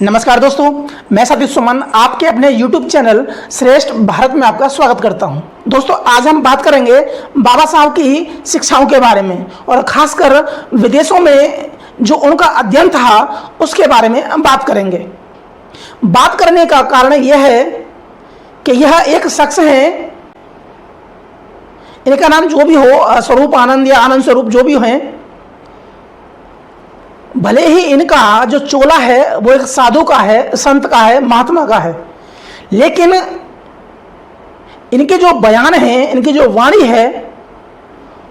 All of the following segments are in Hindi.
नमस्कार दोस्तों, मैं सतीश सुमन आपके अपने YouTube चैनल श्रेष्ठ भारत में आपका स्वागत करता हूं। दोस्तों, आज हम बात करेंगे बाबा साहब की शिक्षाओं के बारे में और खासकर विदेशों में जो उनका अध्ययन था उसके बारे में हम बात करेंगे। बात करने का कारण यह है कि यह एक शख्स है, इनका नाम जो भी हो, स्वरूप आनंद या आनंद स्वरूप जो भी हैं, भले ही इनका जो चोला है वो एक साधु का है, संत का है, महात्मा का है, लेकिन इनके जो बयान हैं, इनकी जो वाणी है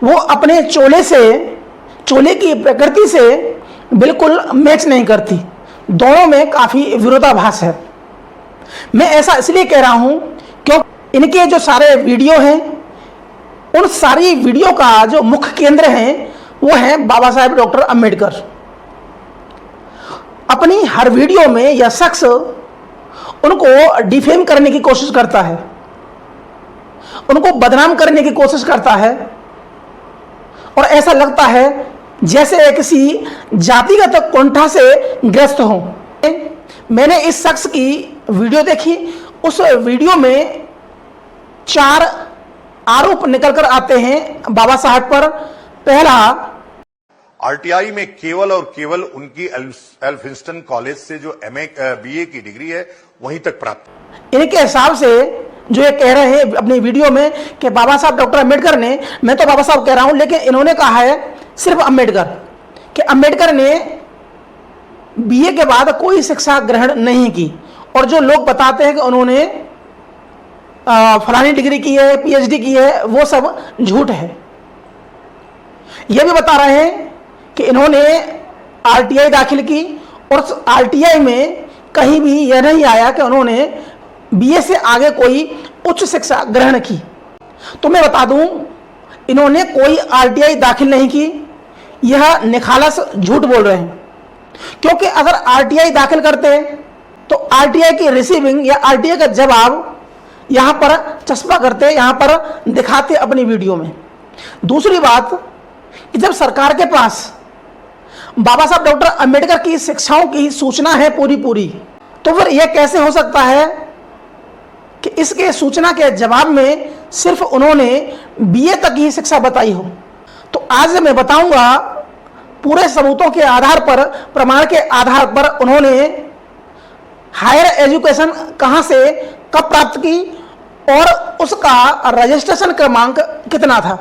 वो अपने चोले की प्रकृति से बिल्कुल मैच नहीं करती। दोनों में काफ़ी विरोधाभास है। मैं ऐसा इसलिए कह रहा हूं क्योंकि इनके जो सारे वीडियो हैं, उन सारी वीडियो का जो मुख्य केंद्र है वो है बाबा साहेब डॉक्टर अम्बेडकर। अपनी हर वीडियो में यह शख्स उनको डिफेम करने की कोशिश करता है, उनको बदनाम करने की कोशिश करता है और ऐसा लगता है जैसे किसी जातिगत कुंठा से ग्रस्त हो। मैंने इस शख्स की वीडियो देखी। उस वीडियो में 4 आरोप निकल कर आते हैं बाबा साहब पर। पहला, आरटीआई में केवल और केवल उनकी एल्फिंस्टन कॉलेज से जो बीए की डिग्री है वहीं तक प्राप्त। इनके हिसाब से जो ये कह रहे हैं अपनी वीडियो में कि बाबा साहब डॉक्टर अम्बेडकर ने, मैं तो बाबा साहब कह रहा हूं लेकिन इन्होंने कहा है सिर्फ अम्बेडकर, कि अम्बेडकर ने बीए के बाद कोई शिक्षा ग्रहण नहीं की। और जो लोग बताते हैं कि उन्होंने फलानी डिग्री की है, पीएचडी की है, वो सब झूठ है। यह भी बता रहे हैं कि इन्होंने आरटीआई दाखिल की और उस आरटीआई में कहीं भी यह नहीं आया कि उन्होंने बीए से आगे कोई उच्च शिक्षा ग्रहण की। तो मैं बता दूं, इन्होंने कोई आरटीआई दाखिल नहीं की। यह निखालस झूठ बोल रहे हैं, क्योंकि अगर आरटीआई दाखिल करते तो आरटीआई की रिसीविंग या आरटीआई का जवाब यहां पर चस्पा करते, यहां पर दिखाते अपनी वीडियो में। दूसरी बात कि जब सरकार के पास बाबा साहब डॉक्टर अम्बेडकर की शिक्षाओं की सूचना है पूरी, तो फिर यह कैसे हो सकता है कि इसके सूचना के जवाब में सिर्फ उन्होंने बीए तक ही शिक्षा बताई हो। तो आज मैं बताऊंगा पूरे सबूतों के आधार पर, प्रमाण के आधार पर उन्होंने हायर एजुकेशन कहां से कब प्राप्त की और उसका रजिस्ट्रेशन क्रमांक कितना था,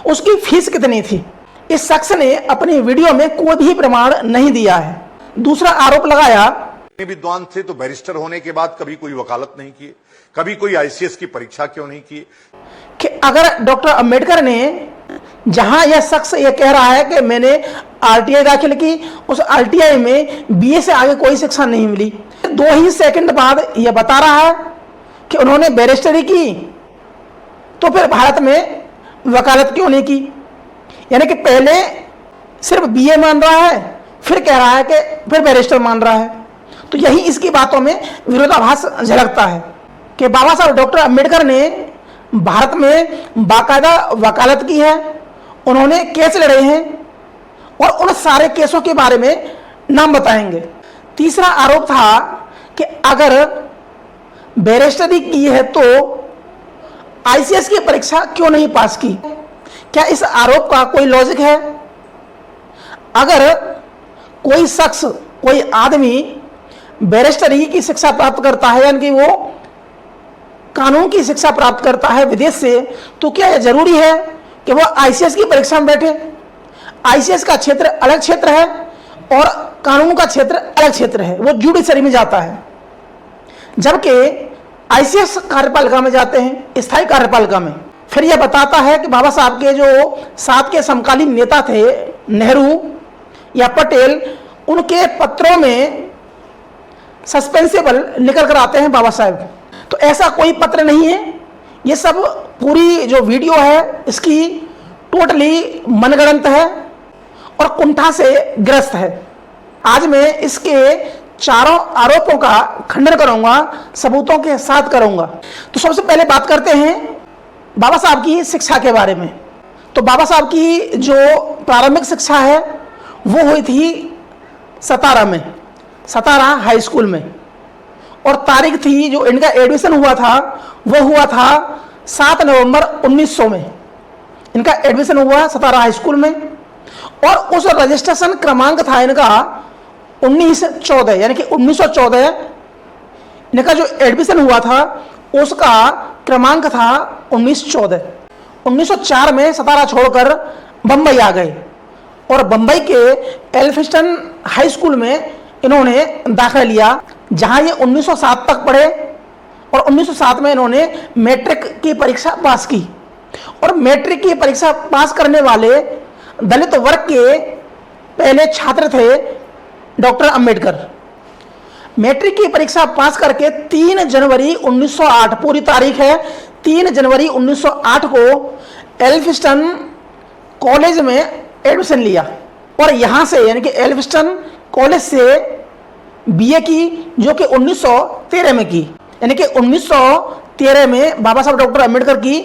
उसकी फीस कितनी थी। इस शख्स ने अपनी वीडियो में कोई भी प्रमाण नहीं दिया है। दूसरा आरोप लगाया, विद्वान थे तो बैरिस्टर होने के बाद कभी कोई वकालत नहीं की, कभी कोई आईसीएस की परीक्षा क्यों नहीं की। कि अगर डॉक्टर अम्बेडकर ने, जहां यह शख्स यह कह रहा है कि मैंने आरटीआई दाखिल की, उस आरटीआई में बीए से आगे कोई शिक्षा नहीं मिली, 2 ही सेकंड बाद यह बता रहा है कि उन्होंने बैरिस्टरी की, तो फिर भारत में वकालत क्यों नहीं की। यानी कि पहले सिर्फ बीए मान रहा है, फिर कह रहा है कि फिर बैरिस्टर मान रहा है। तो यही इसकी बातों में विरोधाभास झलकता है कि बाबा साहब डॉक्टर अम्बेडकर ने भारत में बाकायदा वकालत की है, उन्होंने केस लड़े हैं और उन सारे केसों के बारे में नाम बताएंगे। तीसरा आरोप था कि अगर बैरिस्टरी की है तो आईसीएस की परीक्षा क्यों नहीं पास की। क्या इस आरोप का कोई लॉजिक है? अगर कोई शख्स, कोई आदमी बैरिस्टरी की शिक्षा प्राप्त करता है, यानी कि वो कानून की शिक्षा प्राप्त करता है विदेश से, तो क्या यह जरूरी है कि वो आईसीएस की परीक्षा में बैठे? आईसीएस का क्षेत्र अलग क्षेत्र है और कानून का क्षेत्र अलग क्षेत्र है, वो जुडिशरी में जाता है, जबकि आईसीएस कार्यपालिका में जाते हैं, स्थायी कार्यपालिका में। फिर यह बताता है कि बाबा साहब के जो साथ के समकालीन नेता थे, नेहरू या पटेल, उनके पत्रों में सस्पेंसिबल निकल कर आते हैं बाबा साहब। तो ऐसा कोई पत्र नहीं है। ये सब पूरी जो वीडियो है इसकी टोटली मनगढ़ंत है और कुंठा से ग्रस्त है। आज मैं इसके चारों आरोपों का खंडन करूंगा, सबूतों के साथ करूंगा। तो सबसे पहले बात करते हैं बाबा साहब की शिक्षा के बारे में। तो बाबा साहब की जो प्रारंभिक शिक्षा है वो हुई थी सतारा में। सतारा हाई स्कूल में। और तारीख थी जो इनका एडमिशन हुआ था वो हुआ था 7 नवंबर 1900 में इनका एडमिशन हुआ सतारा हाई स्कूल में। और उस रजिस्ट्रेशन क्रमांक था इनका 1914, यानी कि 1914 इनका जो एडमिशन हुआ था उसका क्रमांक था 1914। 1904 में सतारा छोड़कर बम्बई आ गए और बम्बई के एल्फिंस्टन हाई स्कूल में इन्होंने दाखिला लिया, जहां ये 1907 तक पढ़े। और 1907 में इन्होंने मैट्रिक की परीक्षा पास की। और मैट्रिक की परीक्षा पास करने वाले दलित वर्ग के पहले छात्र थे डॉक्टर अंबेडकर। मैट्रिक की परीक्षा पास करके 3 जनवरी 1908, पूरी तारीख है 3 जनवरी 1908 को एल्फिंस्टन कॉलेज में एडमिशन लिया। और यहाँ से यानी कि एल्फिंस्टन कॉलेज से बीए की, जो कि 1913 में की, यानी कि 1913 में बाबा साहब डॉक्टर अंबेडकर की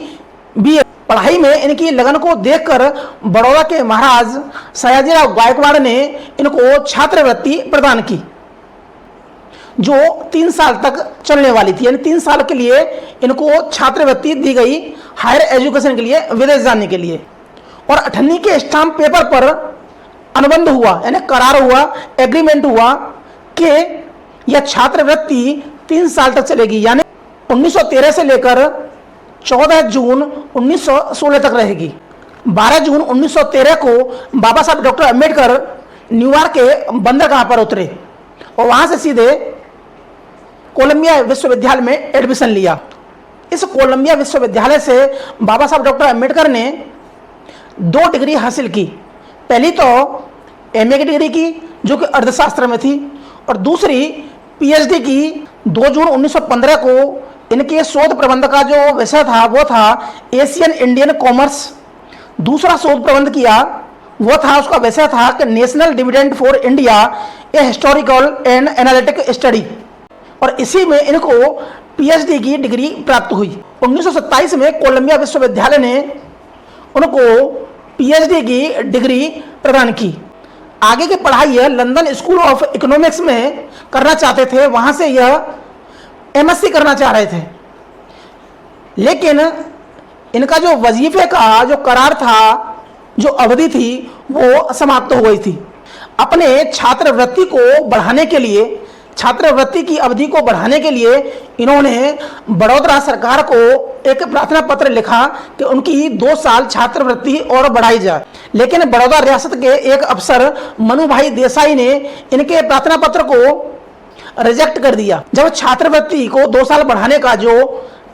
बीए। पढ़ाई में इनकी लगन को देखकर बड़ौदा के महाराज सयाजीराव गायकवाड़ ने इनको छात्रवृत्ति प्रदान की, जो 3 साल तक चलने वाली थी। यानी 3 साल के लिए इनको छात्रवृत्ति दी गई हायर एजुकेशन के लिए, विदेश जाने के लिए। और 18 के स्टाम्प पेपर पर अनुबंध हुआ, यानी करार हुआ, एग्रीमेंट हुआ कि यह छात्रवृत्ति 3 साल तक चलेगी, यानी 1913 से लेकर 14 जून 1916 तक रहेगी। 12 जून 1913 को बाबा साहब डॉक्टर अंबेडकर न्यूयॉर्क के बंदरगाह पर उतरे और वहां से सीधे कोलंबिया विश्वविद्यालय में एडमिशन लिया। इस कोलंबिया विश्वविद्यालय से बाबा साहब डॉक्टर अंबेडकर ने 2 डिग्री हासिल की। पहली तो एमए की डिग्री की, जो कि अर्थशास्त्र में थी, और दूसरी पीएचडी की 2 जून 1915 को। इनके शोध प्रबंध का जो विषय था वो था एशियन इंडियन कॉमर्स। दूसरा शोध प्रबंध किया वो था, उसका विषय था कि national dividend for India, a historical and analytic study. और इसी में इनको पीएचडी की डिग्री प्राप्त हुई। 1927 में कोलंबिया विश्वविद्यालय ने उनको पीएचडी की डिग्री प्रदान की। आगे की पढ़ाई यह लंदन स्कूल ऑफ इकोनॉमिक्स में करना चाहते थे, वहां से यह एमएससी करना चाह रहे थे। लेकिन इनका जो वजीफे का जो करार था, जो अवधि थी, वो समाप्त हो गई थी। अपने छात्रवृत्ति को बढ़ाने के लिए, छात्रवृत्ति की अवधि को बढ़ाने के लिए इन्होंने बड़ौदा सरकार को एक प्रार्थना पत्र लिखा कि उनकी 2 साल छात्रवृत्ति और बढ़ाई जाए। लेकिन बड़ौदा रियासत के एक अफसर मनु भाई देसाई ने इनके प्रार्थना पत्र को रिजेक्ट कर दिया। जब छात्रवृत्ति को 2 साल बढ़ाने का जो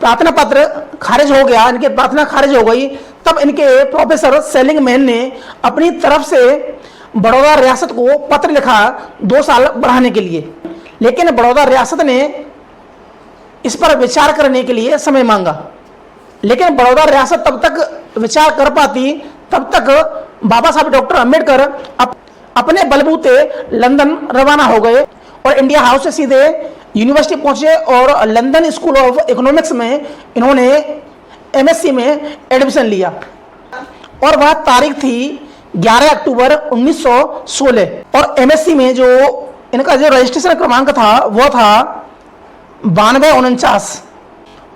प्रार्थना पत्र खारिज हो गया, इनकी प्रार्थना खारिज हो गई, तब इनके प्रोफेसर सेलिंगमैन ने अपनी तरफ से बड़ौदा रियासत को पत्र लिखा 2 साल बढ़ाने के लिए। लेकिन बड़ौदा रियासत ने इस पर विचार करने के लिए समय मांगा। लेकिन बड़ौदा रियासत तब तक विचार कर पाती तब तक बाबा साहब डॉक्टर अंबेडकर अपने बलबूते लंदन रवाना हो गए और इंडिया हाउस से सीधे यूनिवर्सिटी पहुंचे और लंदन स्कूल ऑफ इकोनॉमिक्स में इन्होंने एमएससी में एडमिशन लिया। और वह तारीख थी 11 अक्टूबर 1916। और एमएससी में जो इनका जो रजिस्ट्रेशन क्रमांक था वो था 9249।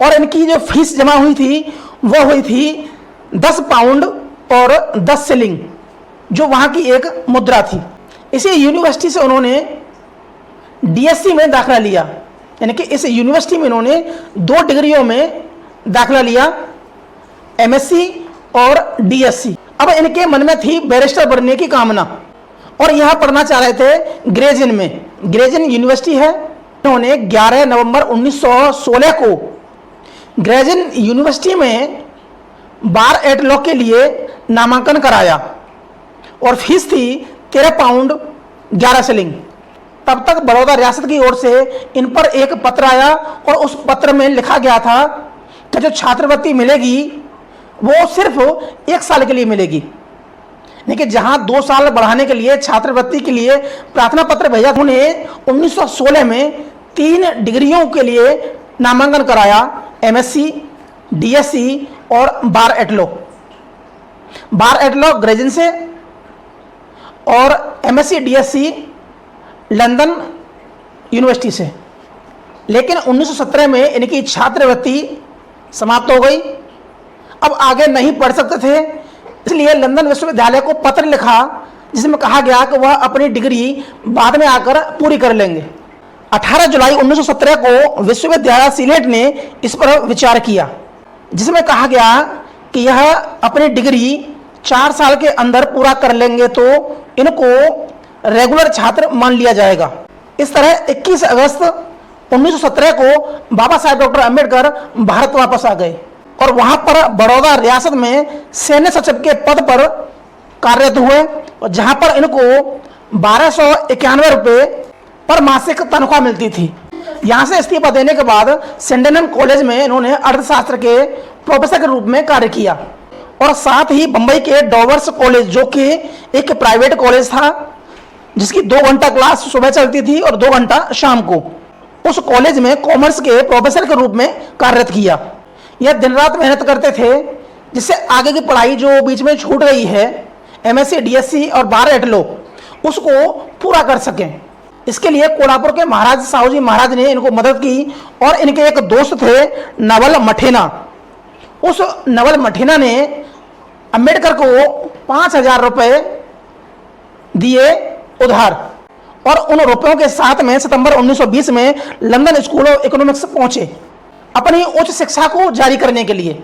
और इनकी जो फीस जमा हुई थी वो हुई थी 10 पाउंड और 10 शिलिंग, जो वहाँ की एक मुद्रा थी। इसी यूनिवर्सिटी से उन्होंने डीएससी में दाखिला लिया, यानी कि इस यूनिवर्सिटी में इन्होंने 2 डिग्रियों में दाखिला लिया, एमएससी और डीएससी। अब इनके मन में थी बैरिस्टर बनने की कामना और यह पढ़ना चाह रहे थे ग्रेजिन में। ग्रेजिन यूनिवर्सिटी है। इन्होंने 11 नवंबर 1916 को ग्रेजिन यूनिवर्सिटी में बार एट लॉ के लिए नामांकन कराया और फीस थी 13 पाउंड 11 शिलिंग। तब तक बड़ौदा रियासत की ओर से इन पर एक पत्र आया और उस पत्र में लिखा गया था कि जो छात्रवृत्ति मिलेगी वो सिर्फ 1 साल के लिए मिलेगी। लेकिन जहां 2 साल बढ़ाने के लिए छात्रवृत्ति के लिए प्रार्थना पत्र भेजा, उन्हें 1916 में 3 डिग्रियों के लिए नामांकन कराया, एमएससी, डीएससी और बार एट लॉ। बार एट लॉ ग्रेजुएशन से और एमएससी डीएससी लंदन यूनिवर्सिटी से, लेकिन 1917 में इनकी छात्रवृत्ति समाप्त हो गई। अब आगे नहीं पढ़ सकते थे, इसलिए लंदन विश्वविद्यालय को पत्र लिखा जिसमें कहा गया कि वह अपनी डिग्री बाद में आकर पूरी कर लेंगे। 18 जुलाई 1917 को विश्वविद्यालय सीनेट ने इस पर विचार किया, जिसमें कहा गया कि यह अपनी डिग्री 4 साल के अंदर पूरा कर लेंगे तो इनको रेगुलर छात्र मान लिया जाएगा। इस तरह 21 अगस्त 1917 को बाबा साहेब डॉक्टर अम्बेडकर भारत वापस आ गए और वहां पर बड़ौदा रियासत में सैन्य सचिव के पद पर कार्यरत हुए, और जहां पर इनको 1291 रुपये पर मासिक तनख्वाह मिलती थी। यहाँ से इस्तीफा देने के बाद सेंडेनम कॉलेज में इन्होंने अर्थशास्त्र के प्रोफेसर के रूप में कार्य किया, और साथ ही बंबई के डॉवर्स कॉलेज, जो कि एक प्राइवेट कॉलेज था जिसकी 2 घंटा क्लास सुबह चलती थी और 2 घंटा शाम को, उस कॉलेज में कॉमर्स के प्रोफेसर के रूप में कार्यरत किया। यह दिन रात मेहनत करते थे जिससे आगे की पढ़ाई जो बीच में छूट गई है, MSc, DSc और बार एट लो, उसको पूरा कर सकें। इसके लिए कोल्हापुर के महाराज साहूजी महाराज ने इनको मदद की, और इनके एक दोस्त थे नवल मठेना। उस नवल मठेना ने अम्बेडकर को 5000 रुपये दिए उधार, और उन रुपयों के साथ में सितंबर 1920 में लंदन स्कूल ऑफ इकोनॉमिक्स पहुंचे अपनी उच्च शिक्षा को जारी करने के लिए।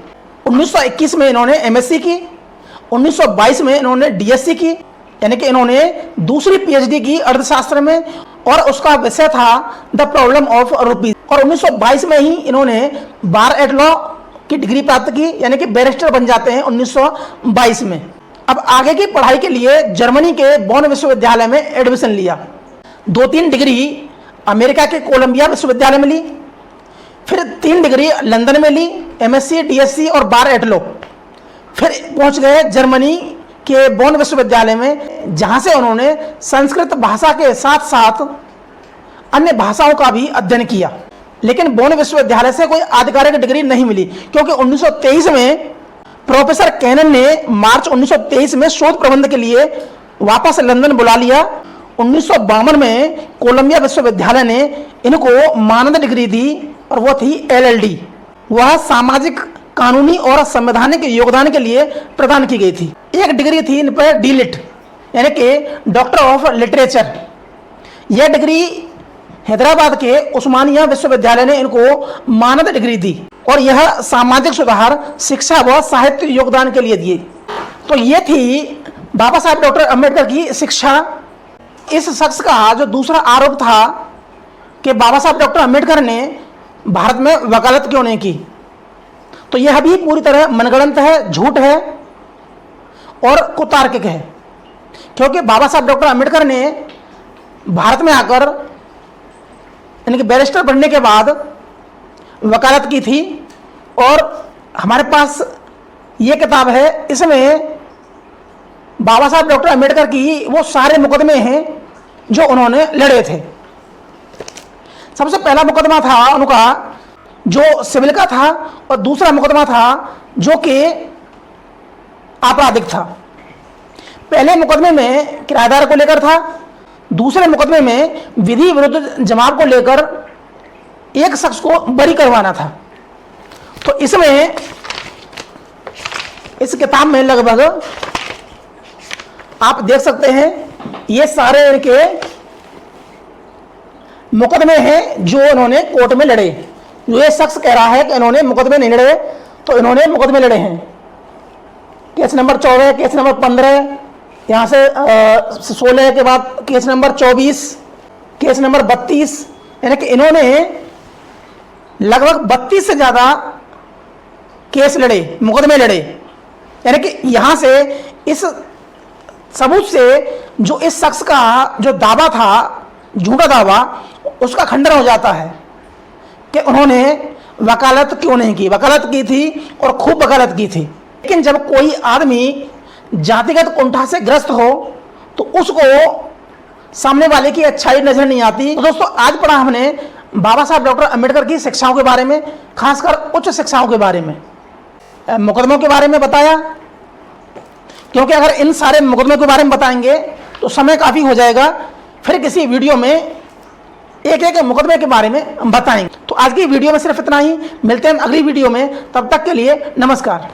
1921 में इन्होंने MSc की, 1922 में इन्होंने DSc की, यानी कि इन्होंने दूसरी PhD की अर्थशास्त्र में, और उसका विषय था द प्रॉब्लम ऑफ रुपीज। और 1922 में ही इन्होंने बार एट लॉ की डिग्री प्राप्त की, यानी कि बैरिस्टर बन जाते हैं 1922 में। अब आगे की पढ़ाई के लिए जर्मनी के बॉन विश्वविद्यालय में एडमिशन लिया। 2-3 डिग्री अमेरिका के कोलंबिया विश्वविद्यालय में ली, फिर 3 डिग्री लंदन में ली, MSc, DSc और बार एट लॉ। फिर पहुंच गए जर्मनी के बॉन विश्वविद्यालय में, जहां से उन्होंने संस्कृत भाषा के साथ साथ अन्य भाषाओं का भी अध्ययन किया। लेकिन बॉन विश्वविद्यालय से कोई आधिकारिक डिग्री नहीं मिली, क्योंकि 1923 में प्रोफेसर कैनन ने मार्च 1923 में शोध प्रबंध के लिए वापस लंदन बुला लिया। 1952 में कोलंबिया विश्वविद्यालय ने इनको मानद डिग्री दी, और वो थी LLD। वह सामाजिक, कानूनी और संवैधानिक योगदान के लिए प्रदान की गई थी। एक डिग्री थी इन पर DLitt, यानी कि डॉक्टर ऑफ लिटरेचर। यह डिग्री हैदराबाद के उस्मानिया विश्वविद्यालय ने इनको मानद डिग्री दी, और यह सामाजिक सुधार, शिक्षा व साहित्य योगदान के लिए दिए। तो ये थी बाबा साहेब डॉक्टर अम्बेडकर की शिक्षा। इस शख्स का जो दूसरा आरोप था कि बाबा साहेब डॉक्टर अम्बेडकर ने भारत में वकालत क्यों नहीं की, तो यह भी पूरी तरह मनगढ़ंत है, झूठ है और कुतार्किक है। क्योंकि बाबा साहब डॉक्टर अम्बेडकर ने भारत में आकर यानी कि बैरिस्टर बनने के बाद वकालत की थी, और हमारे पास ये किताब है, इसमें बाबा साहब डॉक्टर अम्बेडकर की वो सारे मुकदमे हैं जो उन्होंने लड़े थे। सबसे पहला मुकदमा था उनका जो सिविल का था, और दूसरा मुकदमा था जो कि आपराधिक था। पहले मुकदमे में किराएदार को लेकर था, दूसरे मुकदमे में विधि विरुद्ध जमाव को लेकर एक शख्स को बरी करवाना था। तो इसमें इस किताब में लगभग आप देख सकते हैं ये सारे इनके मुकदमे हैं जो इन्होंने कोर्ट में लड़े। जो ये शख्स कह रहा है कि इन्होंने मुकदमे नहीं लड़े, तो इन्होंने मुकदमे लड़े हैं। केस नंबर 14, केस नंबर 15, यहाँ से 16 के बाद केस नंबर 24, केस नंबर 32, यानी कि इन्होंने लगभग 32 से ज़्यादा केस लड़े, मुकदमे लड़े। यानी कि यहाँ से इस सबूत से जो इस शख्स का जो दावा था, झूठा दावा, उसका खंडन हो जाता है कि उन्होंने वकालत क्यों नहीं की। वकालत की थी और खूब वकालत की थी। लेकिन जब कोई आदमी जातिगत कुंठा से ग्रस्त हो तो उसको सामने वाले की अच्छाई नजर नहीं आती। तो दोस्तों, आज पढ़ा हमने बाबा साहब डॉक्टर अम्बेडकर की शिक्षाओं के बारे में, खासकर उच्च शिक्षाओं के बारे में, मुकदमों के बारे में बताया। क्योंकि अगर इन सारे मुकदमों के बारे में बताएंगे तो समय काफ़ी हो जाएगा। फिर किसी वीडियो में एक एक मुकदमे के बारे में बताएंगे। तो आज की वीडियो में सिर्फ इतना ही, मिलते हैं अगली वीडियो में, तब तक के लिए नमस्कार।